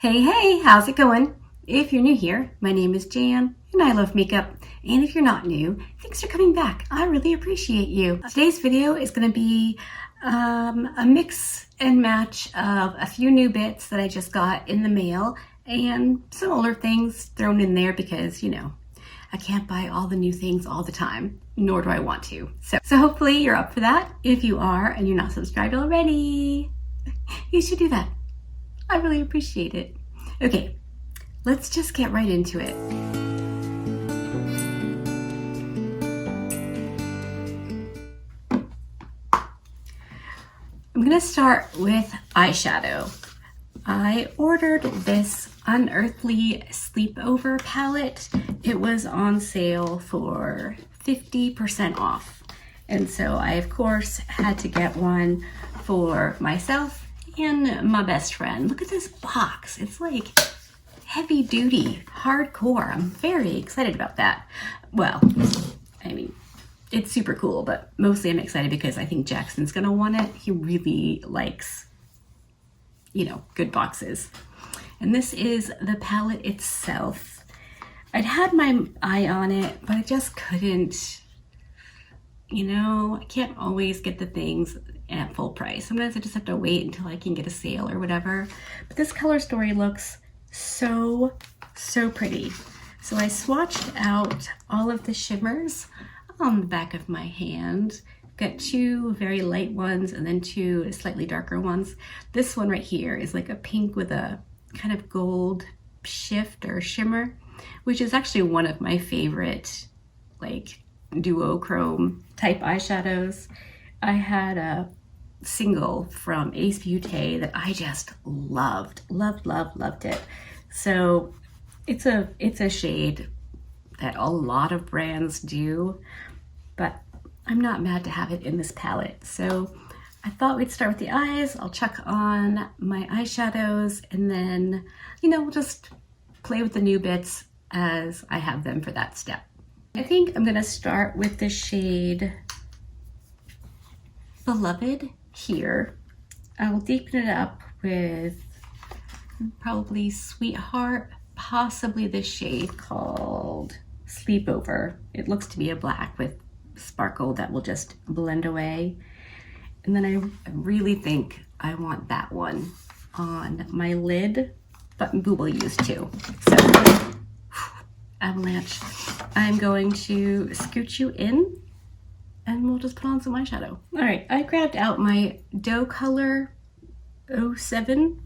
Hey, how's it going? If you're new here, my name is Jan and I love makeup. And if you're not new, thanks for coming back. I really appreciate you. Today's video is going to be a mix and match of a few new bits that I just got in the mail and some older things thrown in there because, you know, I can't buy all the new things all the time, nor do I want to. So hopefully you're up for that. If you are and you're not subscribed already, you should do that. I really appreciate it. Okay, let's just get right into it. I'm gonna start with eyeshadow. I ordered this Unearthly Sleepover palette. It was on sale for 50% off. And so I, of course, had to get one for myself and my best friend. Look at this box. It's like heavy duty, hardcore. I'm very excited about that. Well, I mean, it's super cool, but mostly I'm excited because I think Jackson's gonna want it. He really likes, you know, good boxes. And this is the palette itself. I'd had my eye on it, but I just couldn't, you know, I can't always get the things at full price. Sometimes I just have to wait until I can get a sale or whatever. But this color story looks so pretty. So I swatched out all of the shimmers on the back of my hand. Got two very light ones and then two slightly darker ones. This one right here is like a pink with a kind of gold shift or shimmer, which is actually one of my favorite like duochrome type eyeshadows. I had a single from Ace Beauté that I just loved it. So it's a shade that a lot of brands do, but I'm not mad to have it in this palette. So I thought we'd start with the eyes. I'll chuck on my eyeshadows and then, you know, we'll just play with the new bits as I have them for that step. I think I'm gonna start with the shade Beloved here. I will deepen it up with probably Sweetheart, possibly this shade called Sleepover. It looks to be a black with sparkle that will just blend away. And then I really think I want that one on my lid, but Boo will use two. So, avalanche. I'm going to scoot you in and we'll just put on some eyeshadow. All right, I grabbed out my Doe Color 07.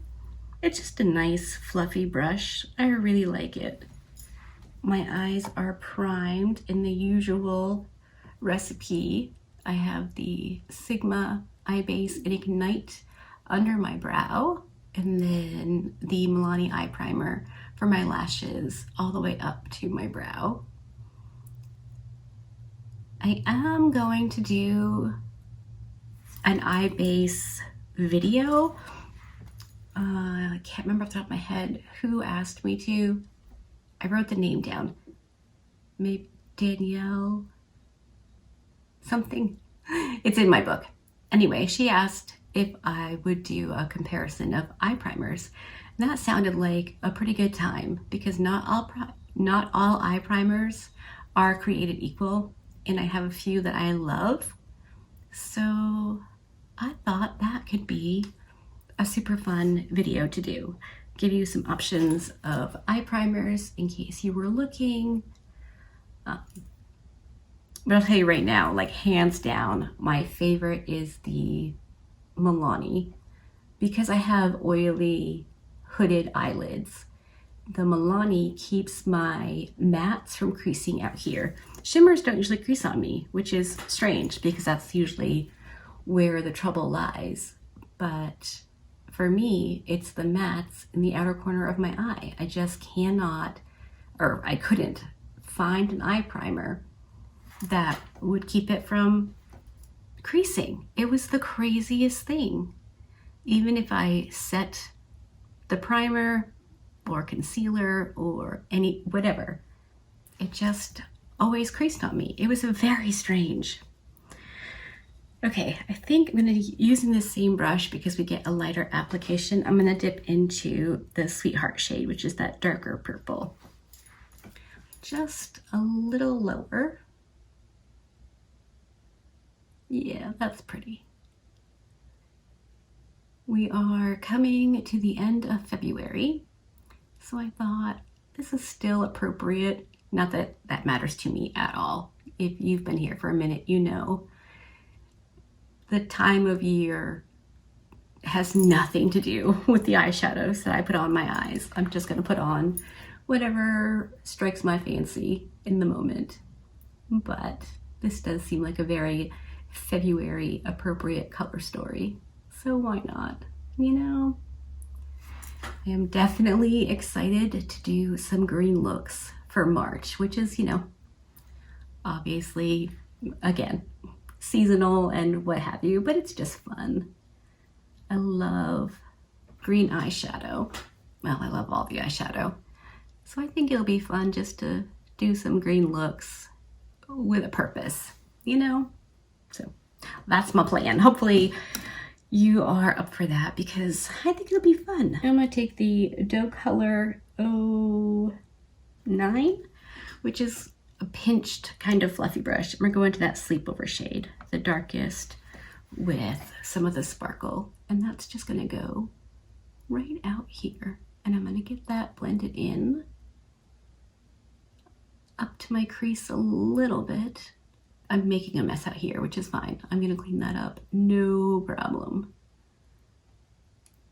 It's just a nice fluffy brush. I really like it. My eyes are primed in the usual recipe. I have the Sigma Eye Base and Ignite under my brow, and then the Milani Eye Primer for my lashes all the way up to my brow. I am going to do an eye base video. I can't remember off the top of my head who asked me to. I wrote the name down. Maybe Danielle something. It's in my book. Anyway, she asked if I would do a comparison of eye primers. And that sounded like a pretty good time because not all eye primers are created equal. And I have a few that I love. So I thought that could be a super fun video to do. Give you some options of eye primers in case you were looking. But I'll tell you right now, like hands down, my favorite is the Milani because I have oily hooded eyelids. The Milani keeps my mattes from creasing out here. Shimmers don't usually crease on me, which is strange because that's usually where the trouble lies. But for me, it's the mattes in the outer corner of my eye. I just cannot, or I couldn't find an eye primer that would keep it from creasing. It was the craziest thing. Even if I set the primer or concealer or any whatever, it just always creased on me. It was very strange. Okay, I think I'm gonna be using the same brush because we get a lighter application. I'm gonna dip into the Sweetheart shade, which is that darker purple. Just a little lower. Yeah, that's pretty. We are coming to the end of February, so I thought this is still appropriate. Not that that matters to me at all. If you've been here for a minute, you know the time of year has nothing to do with the eyeshadows that I put on my eyes. I'm just gonna put on whatever strikes my fancy in the moment. But this does seem like a very February appropriate color story. So why not, you know? I am definitely excited to do some green looks for March, which is, you know, obviously, again, seasonal and what have you, but it's just fun. I love green eyeshadow. Well, I love all the eyeshadow. So I think it'll be fun just to do some green looks with a purpose, you know? So that's my plan. Hopefully you are up for that because I think it'll be fun. I'm gonna take the Doe Color 09, which is a pinched kind of fluffy brush. I'm gonna go into that Sleepover shade, the darkest, with some of the sparkle. And that's just gonna go right out here. And I'm gonna get that blended in up to my crease a little bit. I'm making a mess out here, which is fine. I'm gonna clean that up, no problem.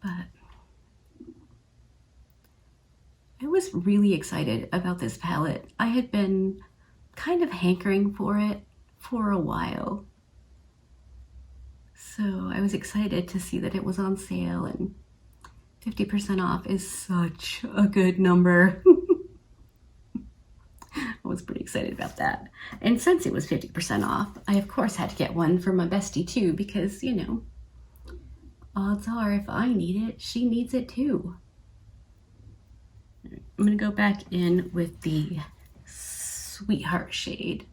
But I was really excited about this palette. I had been kind of hankering for it for a while. So I was excited to see that it was on sale, and 50% off is such a good number. I was pretty excited about that. And since it was 50% off, I of course had to get one for my bestie too, because, you know, odds are if I need it, she needs it too. I'm gonna go back in with the Sweetheart shade.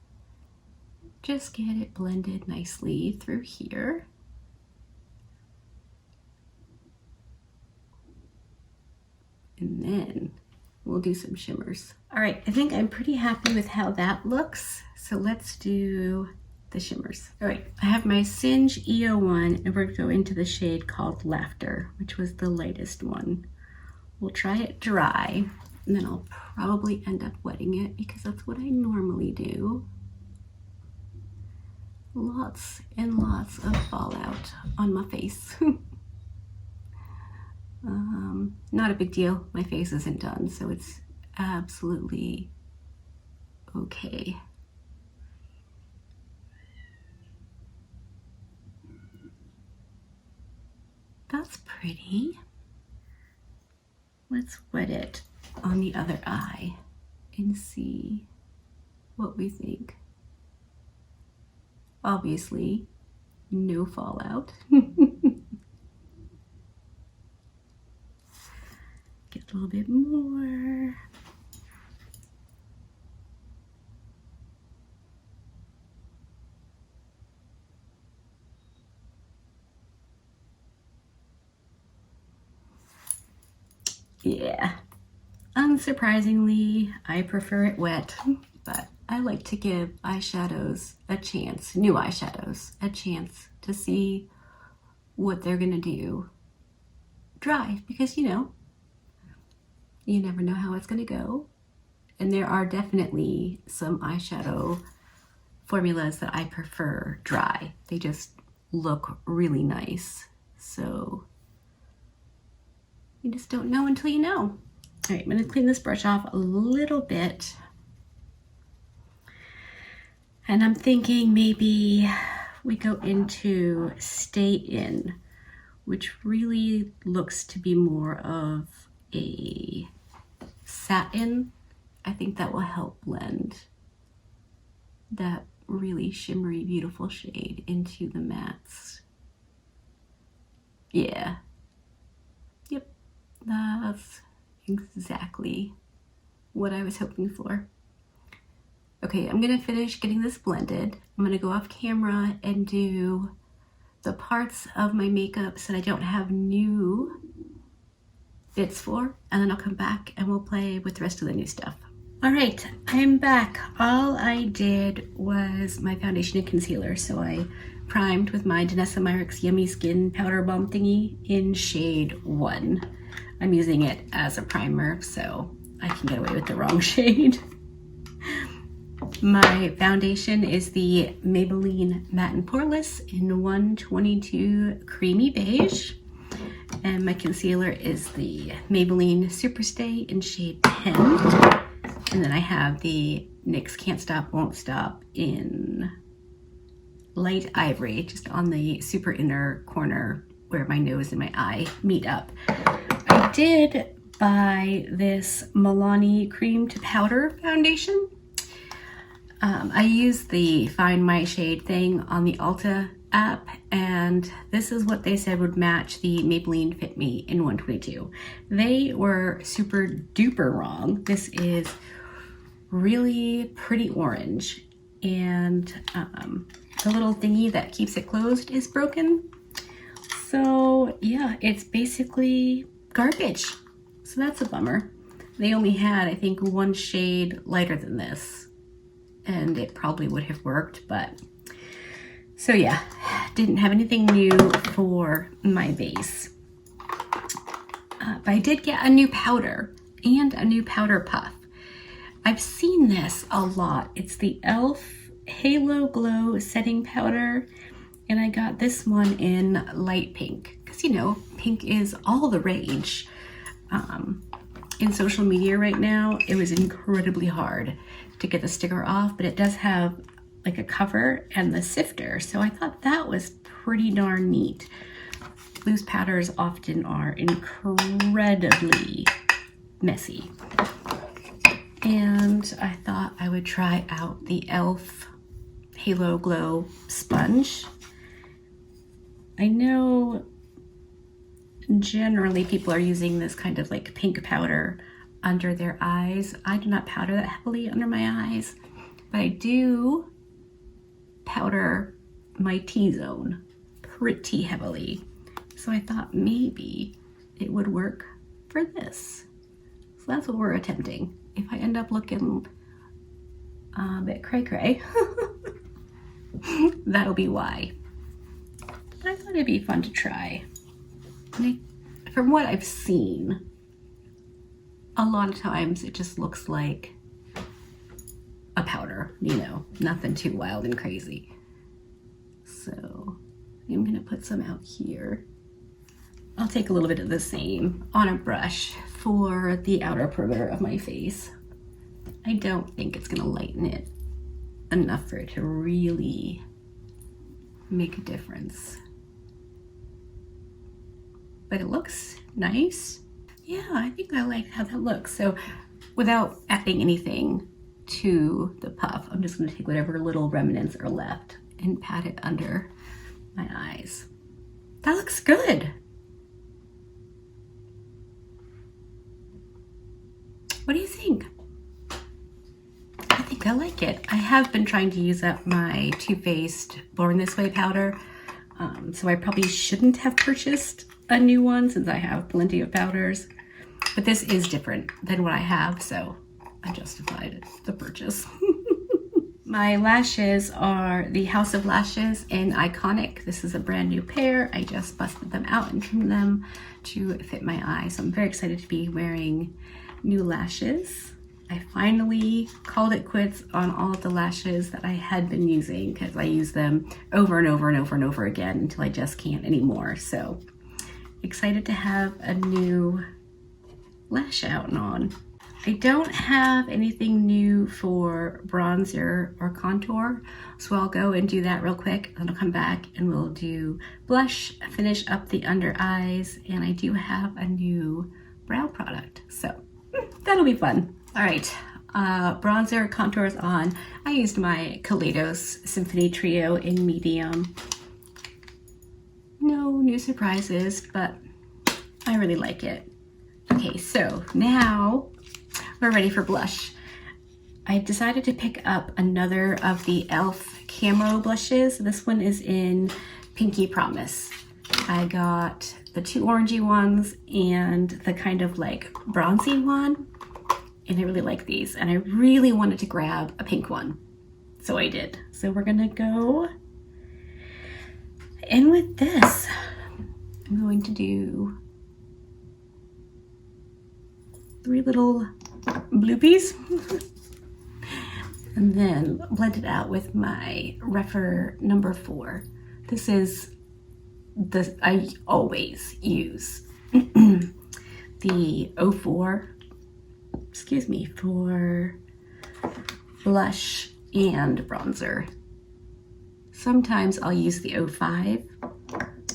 Just get it blended nicely through here. And then we'll do some shimmers. All right, I think I'm pretty happy with how that looks. So let's do the shimmers. All right, I have my Singe EO1 and we're gonna go into the shade called Laughter, which was the lightest one. We'll try it dry and then I'll probably end up wetting it because that's what I normally do. Lots and lots of fallout on my face. Not a big deal. My face isn't done, so it's absolutely okay. That's pretty. Let's wet it on the other eye and see what we think. Obviously, no fallout. Get a little bit more. Yeah, unsurprisingly, I prefer it wet, but I like to give eyeshadows a chance, new eyeshadows, a chance to see what they're gonna do dry, because you know, you never know how it's gonna go. And there are definitely some eyeshadow formulas that I prefer dry. They just look really nice. So you just don't know until you know. All right, I'm gonna clean this brush off a little bit. And I'm thinking maybe we go into Stay In, which really looks to be more of a satin. I think that will help blend that really shimmery, beautiful shade into the mattes. Yeah. Yep. That's exactly what I was hoping for. Okay, I'm gonna finish getting this blended. I'm gonna go off camera and do the parts of my makeups that I don't have new bits for, and then I'll come back and we'll play with the rest of the new stuff. All right, I'm back. All I did was my foundation and concealer. So I primed with my Danessa Myricks Yummy Skin Powder Balm thingy in shade 1. I'm using it as a primer, so I can get away with the wrong shade. My foundation is the Maybelline Matte and Poreless in 122 Creamy Beige. And my concealer is the Maybelline Superstay in shade 10. And then I have the NYX Can't Stop, Won't Stop in Light Ivory, just on the super inner corner where my nose and my eye meet up. I did buy this Milani Cream to Powder foundation. I used the Find My Shade thing on the Ulta app, and this is what they said would match the Maybelline Fit Me in 122. They were super duper wrong. This is really pretty orange, and the little thingy that keeps it closed is broken. So yeah, it's basically garbage. So that's a bummer. They only had, I think, one shade lighter than this, and it probably would have worked, but so yeah, didn't have anything new for my base. But I did get a new powder and a new powder puff. I've seen this a lot. It's the e.l.f. Halo Glow Setting Powder, and I got this one in light pink, because you know, pink is all the rage. In social media right now, it was incredibly hard to get the sticker off, but it does have like a cover and the sifter, so I thought that was pretty darn neat. Loose powders often are incredibly messy, and I thought I would try out the e.l.f. Halo Glow sponge. I know generally people are using this kind of like pink powder under their eyes. I do not powder that heavily under my eyes, but I do powder my T-zone pretty heavily. So I thought maybe it would work for this. So that's what we're attempting. If I end up looking a bit cray-cray, that'll be why. But I thought it'd be fun to try. From what I've seen, a lot of times it just looks like a powder, you know, nothing too wild and crazy. So I'm gonna put some out here. I'll take a little bit of the same on a brush for the outer perimeter of my face. I don't think it's gonna lighten it enough for it to really make a difference. But it looks nice. Yeah, I think I like how that looks. So without adding anything to the puff, I'm just gonna take whatever little remnants are left and pat it under my eyes. That looks good. What do you think? I think I like it. I have been trying to use up my Too Faced Born This Way powder, so I probably shouldn't have purchased a new one since I have plenty of powders, but this is different than what I have, so I justified the purchase. My lashes are the House of Lashes in Iconic. This is a brand new pair. I just busted them out and trimmed them to fit my eye, so I'm very excited to be wearing new lashes. I finally called it quits on all of the lashes that I had been using, because I use them over and over and over and over again until I just can't anymore. So excited to have a new lash out and on. I don't have anything new for bronzer or contour, so I'll go and do that real quick, then I'll come back and we'll do blush, finish up the under eyes, and I do have a new brow product, so that'll be fun. All right, bronzer, contours on. I used my Kaleidos Symphony Trio in medium. No new surprises, but I really like it. Okay, so now we're ready for blush. I decided to pick up another of the e.l.f. Camo blushes. This one is in Pinky Promise. I got the two orangey ones and the kind of like bronzy one, and I really like these, and I really wanted to grab a pink one, so I did. So we're gonna go in with this. I'm going to do 3 little bloopies and then blend it out with my Rephr number 4. This is I always use the 04, excuse me, for blush and bronzer. Sometimes I'll use the 05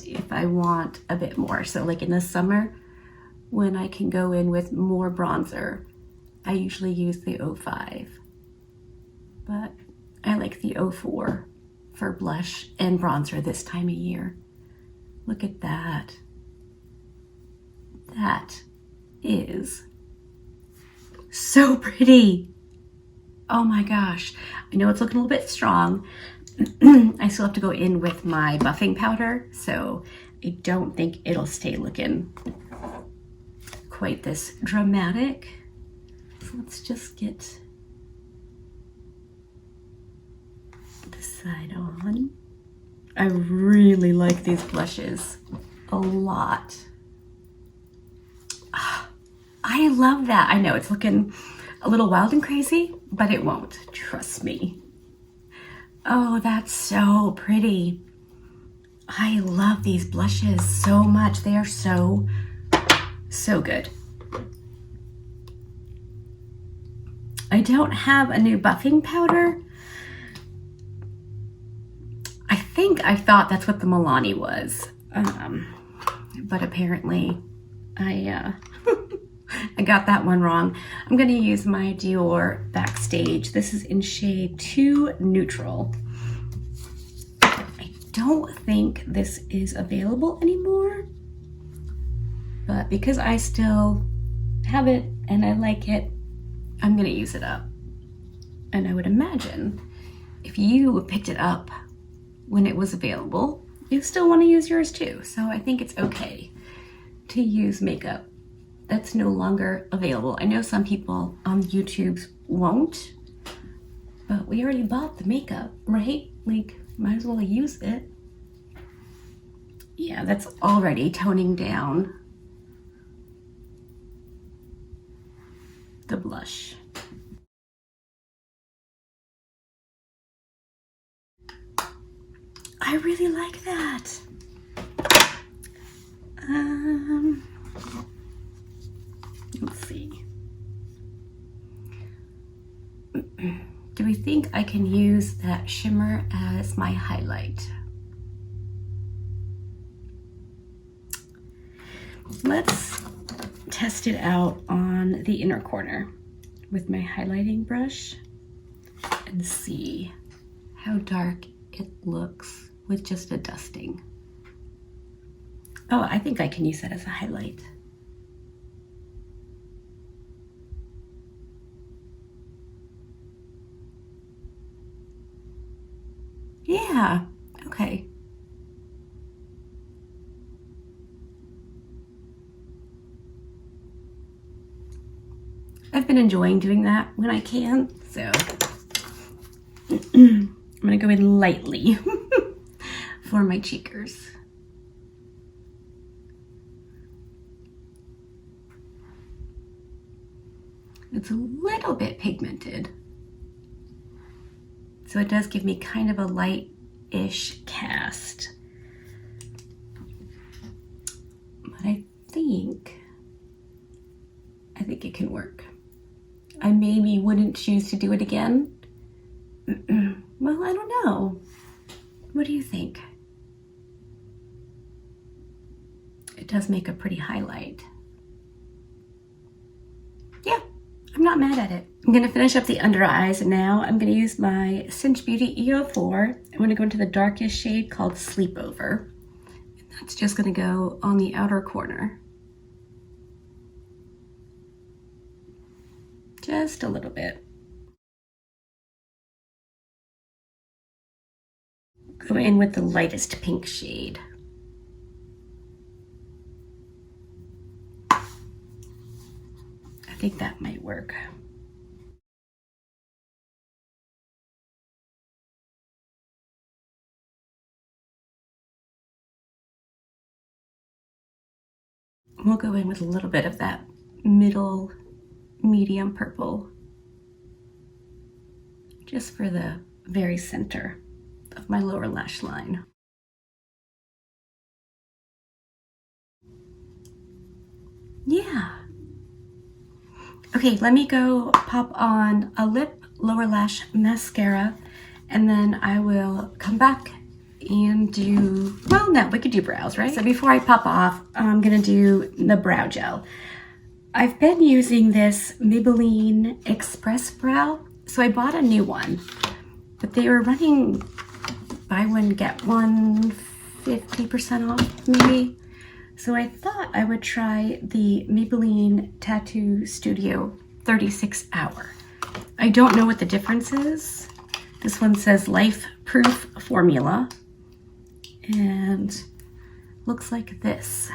if I want a bit more. So like in the summer, when I can go in with more bronzer, I usually use the 05. But I like the 04 for blush and bronzer this time of year. Look at that. That is so pretty. Oh my gosh. I know it's looking a little bit strong. I still have to go in with my buffing powder, so I don't think it'll stay looking quite this dramatic. So let's just get this side on. I really like these blushes a lot. I love that. I know it's looking a little wild and crazy, but it won't. Trust me. Oh, that's so pretty. I love these blushes so much. They are so good. I don't have a new buffing powder. I thought that's what the Milani was, but apparently I got that one wrong. I'm going to use my Dior Backstage. This is in shade 2 Neutral. I don't think this is available anymore, but because I still have it and I like it, I'm going to use it up. And I would imagine if you picked it up when it was available, you still want to use yours too. So I think it's okay to use makeup that's no longer available. I know some people on YouTube won't, but we already bought the makeup, right? Like, might as well use it. Yeah, that's already toning down the blush. I really like that. Let's see. Do we think I can use that shimmer as my highlight? Let's test it out on the inner corner with my highlighting brush and see how dark it looks with just a dusting. Oh, I think I can use that as a highlight. Yeah, okay. I've been enjoying doing that when I can, so I'm gonna go in lightly for my cheekers. It's a little bit pigmented, so it does give me kind of a light-ish cast. But I think it can work. I maybe wouldn't choose to do it again. Well, I don't know. What do you think? It does make a pretty highlight. Yeah, I'm not mad at it. I'm gonna finish up the under eyes now. I'm gonna use my Cinch Beauty E04. I'm gonna go into the darkest shade called Sleepover. And that's just gonna go on the outer corner. Just a little bit. Go in with the lightest pink shade. I think that might work. We'll go in with a little bit of that middle medium purple, just for the very center of my lower lash line. Yeah. Okay, let me go pop on a lip lower lash mascara, and then I will come back and do, well, no, we could do brows, right? So before I pop off, I'm gonna do the brow gel. I've been using this Maybelline Express Brow, so I bought a new one, but they were running buy one, get one 50% off maybe. So I thought I would try the Maybelline Tattoo Studio 36 Hour. I don't know what the difference is. This one says Life Proof Formula, and looks like this.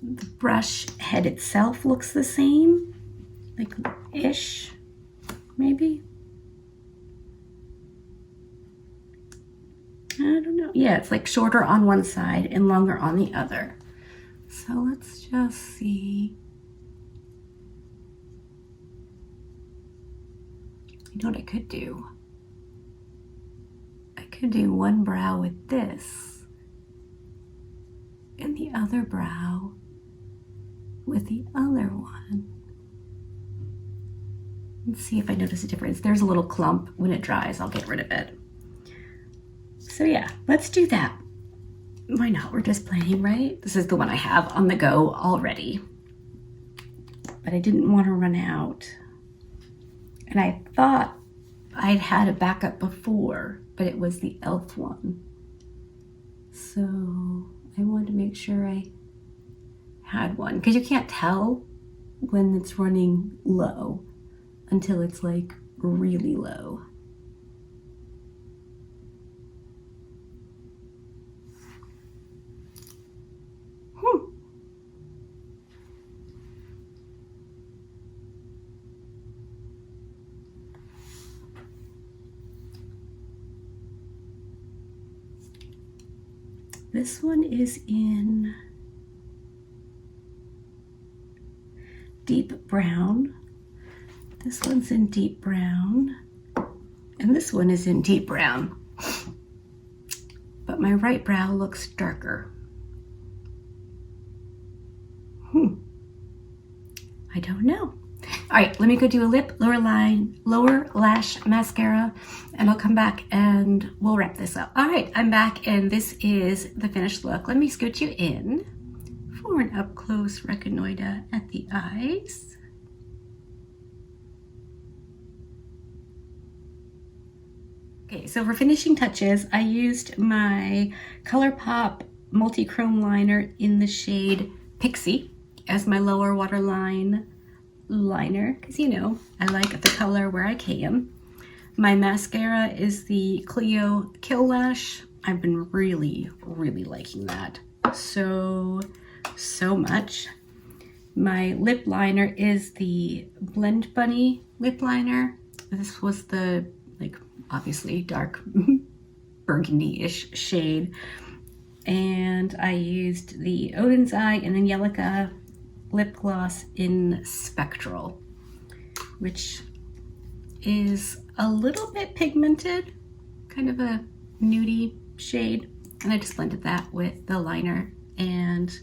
The brush head itself looks the same, like ish, maybe. I don't know. Yeah, it's like shorter on one side and longer on the other. So let's just see. You know what I could do? I could do one brow with this and the other brow with the other one. Let's see if I notice a difference. There's a little clump. When it dries, I'll get rid of it. So yeah, let's do that. Why not? We're just playing, right? This is the one I have on the go already. But I didn't want to run out. And I thought I'd had a backup before, but it was the e.l.f. one. So I wanted to make sure I had one, because you can't tell when it's running low until it's like really low. This one is in deep brown. This one's in deep brown. And this one is in deep brown. But my right brow looks darker. I don't know. All right, let me go do a lip, lower lash mascara, and I'll come back and we'll wrap this up. All right, I'm back, and this is the finished look. Let me scoot you in for an up close reconnoiter at the eyes. Okay, so for finishing touches, I used my ColourPop multi-chrome liner in the shade Pixie as my lower waterline liner, because you know I like the color where I can. My mascara is the Clio Kill Lash. I've been really liking that so much. My lip liner is the Blend Bunny lip liner. This was the, like, obviously dark burgundy-ish shade, and I used the Odin's Eye and Angelica lip gloss in Spectral, which is a little bit pigmented, kind of a nudie shade, and I just blended that with the liner, and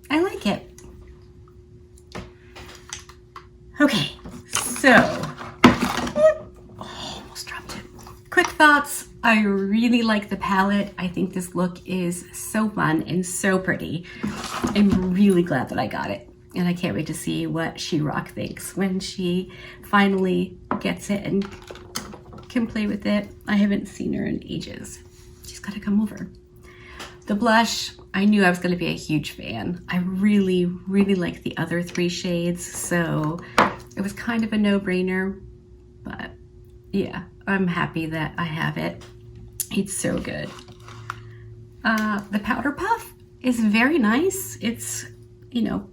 I like it. Okay, so almost dropped it. Quick thoughts. I really like the palette. I think this look is so fun and so pretty. I'm really glad that I got it. And I can't wait to see what She-Rock thinks when she finally gets it and can play with it. I haven't seen her in ages. She's got to come over. The blush, I knew I was going to be a huge fan. I really like the other three shades, so it was kind of a no-brainer. But yeah, I'm happy that I have it. It's so good. The powder puff is very nice. It's, you know,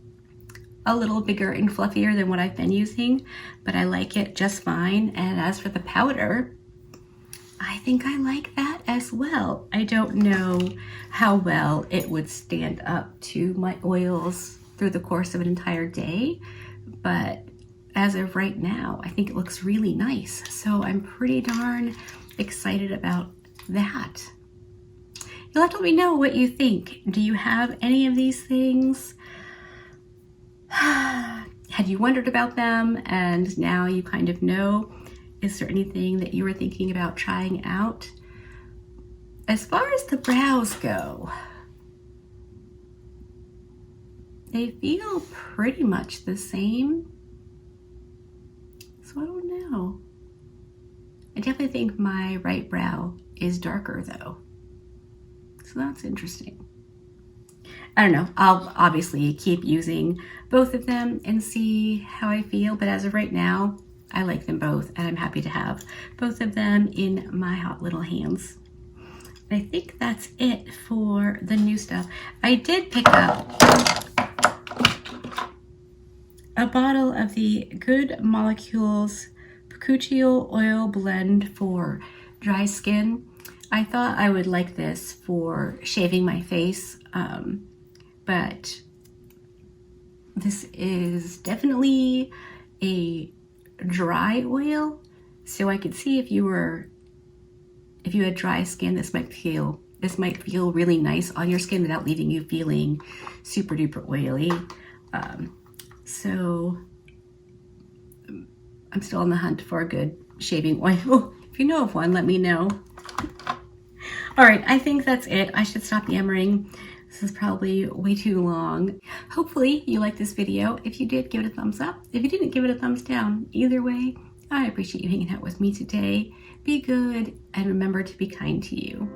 a little bigger and fluffier than what I've been using, but I like it just fine. And as for the powder, I think I like that as well. I don't know how well it would stand up to my oils through the course of an entire day, but as of right now, I think it looks really nice. So I'm pretty darn excited about that. You'll have to let me know what you think. Do you have any of these things? Had you wondered about them and now you kind of know? Is there anything that you were thinking about trying out? As far as the brows go, they feel pretty much the same. So I don't know. I definitely think my right brow is darker though. So that's interesting. I don't know. I'll obviously keep using both of them and see how I feel. But as of right now, I like them both and I'm happy to have both of them in my hot little hands. I think that's it for the new stuff. I did pick up a bottle of the Good Molecules Pecuccial Oil Blend for dry skin. I thought I would like this for shaving my face, but this is definitely a dry oil, so I could see if you had dry skin, this might feel really nice on your skin without leaving you feeling super duper oily. So I'm still on the hunt for a good shaving oil. If you know of one, let me know. All right, I think that's it. I should stop yammering. This is probably way too long. Hopefully you liked this video. If you did, give it a thumbs up. If you didn't, give it a thumbs down. Either way, I appreciate you hanging out with me today. Be good and remember to be kind to you.